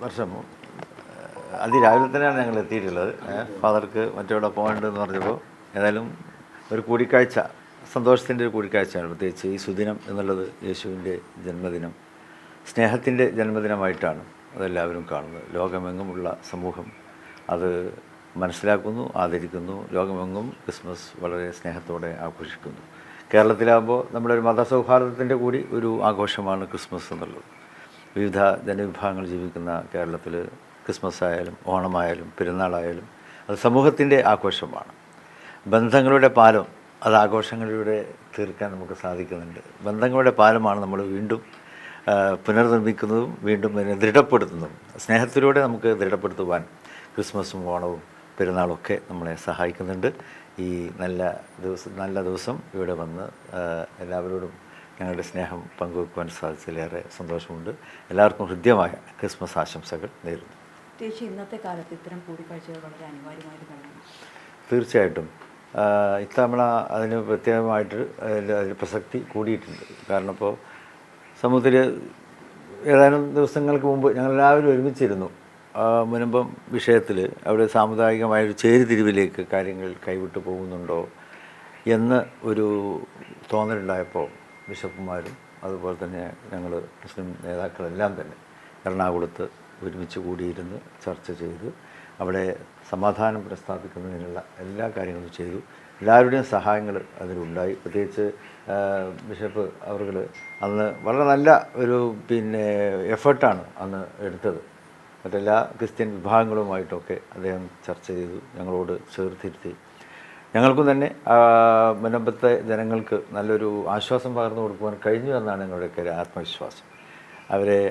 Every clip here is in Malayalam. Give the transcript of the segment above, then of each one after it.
വർഷം അതിരാവിലെ തന്നെയാണ് ഞങ്ങൾ എത്തിയിട്ടുള്ളത്. ഫാദർക്ക് മറ്റെവിടെ പോകേണ്ടതെന്ന് പറഞ്ഞപ്പോൾ ഏതായാലും ഒരു കൂടിക്കാഴ്ച, സന്തോഷത്തിൻ്റെ ഒരു കൂടിക്കാഴ്ചയാണ്. പ്രത്യേകിച്ച് ഈ സുദിനം എന്നുള്ളത് യേശുവിൻ്റെ ജന്മദിനം, സ്നേഹത്തിൻ്റെ ജന്മദിനമായിട്ടാണ് അതെല്ലാവരും കാണുന്നത്. ലോകമെങ്ങുമുള്ള സമൂഹം അത് മനസ്സിലാക്കുന്നു, ആദരിക്കുന്നു. ലോകമെങ്ങും ക്രിസ്മസ് വളരെ സ്നേഹത്തോടെ ആഘോഷിക്കുന്നു. കേരളത്തിലാകുമ്പോൾ നമ്മുടെ ഒരു മതസൗഹാർദ്ദത്തിൻ്റെ കൂടി ഒരു ആഘോഷമാണ് ക്രിസ്മസ് എന്നുള്ളത്. വിവിധ ജനവിഭാഗങ്ങൾ ജീവിക്കുന്ന കേരളത്തിൽ ക്രിസ്മസ് ആയാലും ഓണമായാലും പെരുന്നാളായാലും അത് സമൂഹത്തിൻ്റെ ആഘോഷമാണ്. ബന്ധങ്ങളുടെ പാലം അത് ആഘോഷങ്ങളിലൂടെ തീർക്കാൻ നമുക്ക് സാധിക്കുന്നുണ്ട്. ബന്ധങ്ങളുടെ പാലമാണ് നമ്മൾ വീണ്ടും പുനർനിർമ്മിക്കുന്നതും വീണ്ടും അതിനെ ദൃഢപ്പെടുത്തുന്നതും. സ്നേഹത്തിലൂടെ നമുക്ക് ദൃഢപ്പെടുത്തുവാൻ ക്രിസ്മസും ഓണവും പെരുന്നാളൊക്കെ നമ്മളെ സഹായിക്കുന്നുണ്ട്. ഈ നല്ല ദിവസം ഇവിടെ വന്ന് എല്ലാവരോടും ഞങ്ങളുടെ സ്നേഹം പങ്കുവെക്കുവാൻ സാധിച്ചതിലേറെ സന്തോഷമുണ്ട്. എല്ലാവർക്കും ഹൃദ്യമായ ക്രിസ്മസ് ആശംസകൾ നേരുന്നു. ഇന്നത്തെ കാലത്ത് ഇത്തരം കൂടിക്കാഴ്ചകൾ വളരെ അനിവാര്യമായിരുന്നു. തീർച്ചയായിട്ടും ഇത്തവണ അതിന് പ്രത്യേകമായിട്ട് അതിൽ പ്രസക്തി കൂടിയിട്ടുണ്ട്. കാരണം ഇപ്പോൾ സമൂഹത്തിൽ ഏതാനും ദിവസങ്ങൾക്ക് മുമ്പ് ഞങ്ങളെല്ലാവരും ഒരുമിച്ചിരുന്നു. മുൻപം വിഷയത്തിൽ അവിടെ സാമുദായികമായൊരു ചേരിതിരിവിലേക്ക് കാര്യങ്ങൾ കൈവിട്ടു പോകുന്നുണ്ടോ എന്ന് ഒരു തോന്നലുണ്ടായപ്പോൾ ബിഷപ്പുമാരും അതുപോലെ തന്നെ ഞങ്ങൾ മുസ്ലിം നേതാക്കളെല്ലാം തന്നെ എറണാകുളത്ത് ഒരുമിച്ച് കൂടിയിരുന്ന് ചർച്ച ചെയ്ത് അവിടെ സമാധാനം പ്രസ്ഥാപിക്കുന്നതിനുള്ള എല്ലാ കാര്യങ്ങളും ചെയ്തു. എല്ലാവരുടെയും സഹായങ്ങൾ അതിലുണ്ടായി. പ്രത്യേകിച്ച് ബിഷപ്പ് അവർ അന്ന് വളരെ നല്ല ഒരു എഫേർട്ടാണ് അന്ന് എടുത്തത്. മറ്റെല്ലാ ക്രിസ്ത്യൻ വിഭാഗങ്ങളുമായിട്ടൊക്കെ അദ്ദേഹം ചർച്ച ചെയ്തു, ഞങ്ങളോട് ചേർത്തിരുത്തി. ഞങ്ങൾക്കും തന്നെ മുനമ്പത്തെ ജനങ്ങൾക്ക് നല്ലൊരു ആശ്വാസം പകർന്നു കൊടുക്കുവാൻ കഴിഞ്ഞു എന്നാണ് ഞങ്ങളുടെയൊക്കെ ഒരു ആത്മവിശ്വാസം.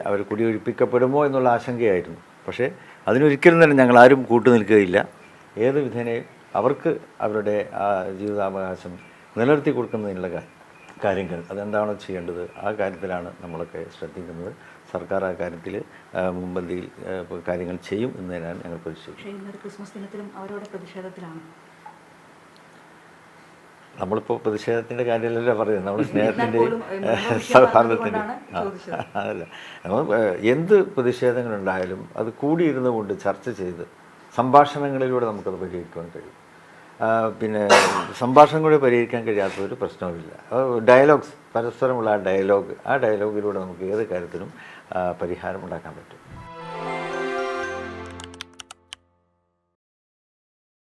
അവർ കുടിയൊഴിപ്പിക്കപ്പെടുമോ എന്നുള്ള ആശങ്കയായിരുന്നു. പക്ഷേ അതിനൊരിക്കലും തന്നെ ഞങ്ങളാരും കൂട്ടുനിൽക്കുകയില്ല. ഏത് വിധേനയും അവർക്ക് അവരുടെ ജീവിതാവകാശം നിലനിർത്തി കൊടുക്കുന്നതിനുള്ള കാര്യങ്ങൾ അതെന്താണോ ചെയ്യേണ്ടത് ആ കാര്യത്തിലാണ് നമ്മളൊക്കെ ശ്രദ്ധിക്കുന്നത്. സർക്കാർ ആ കാര്യത്തിൽ മുൻപന്തിയിൽ കാര്യങ്ങൾ ചെയ്യും എന്നതിനാണ് ഞങ്ങൾ പ്രതീക്ഷിക്കുന്നത്. ക്രിസ്മസ് ദിനത്തിലും അവരോട് പ്രതിഷേധത്തിലാണ്. നമ്മളിപ്പോൾ പ്രതിഷേധത്തിൻ്റെ കാര്യമല്ലല്ലോ പറയുന്നത്, നമ്മൾ സ്നേഹത്തിൻ്റെയും സൗഹാർദ്ദത്തിൻ്റെയും അതല്ല. നമ്മൾ എന്ത് പ്രതിഷേധങ്ങളുണ്ടായാലും അത് കൂടിയിരുന്നു കൊണ്ട് ചർച്ച ചെയ്ത് സംഭാഷണങ്ങളിലൂടെ നമുക്കത് പരിഹരിക്കുവാൻ കഴിയും. സംഭാഷണങ്ങളെ പരിഹരിക്കാൻ കഴിയാത്ത ഒരു പ്രശ്നവുമില്ല. ഡയലോഗ്സ്, പരസ്പരമുള്ള ആ ഡയലോഗിലൂടെ നമുക്ക് ഏത് കാര്യത്തിലും പരിഹാരം ഉണ്ടാക്കാൻ പറ്റും.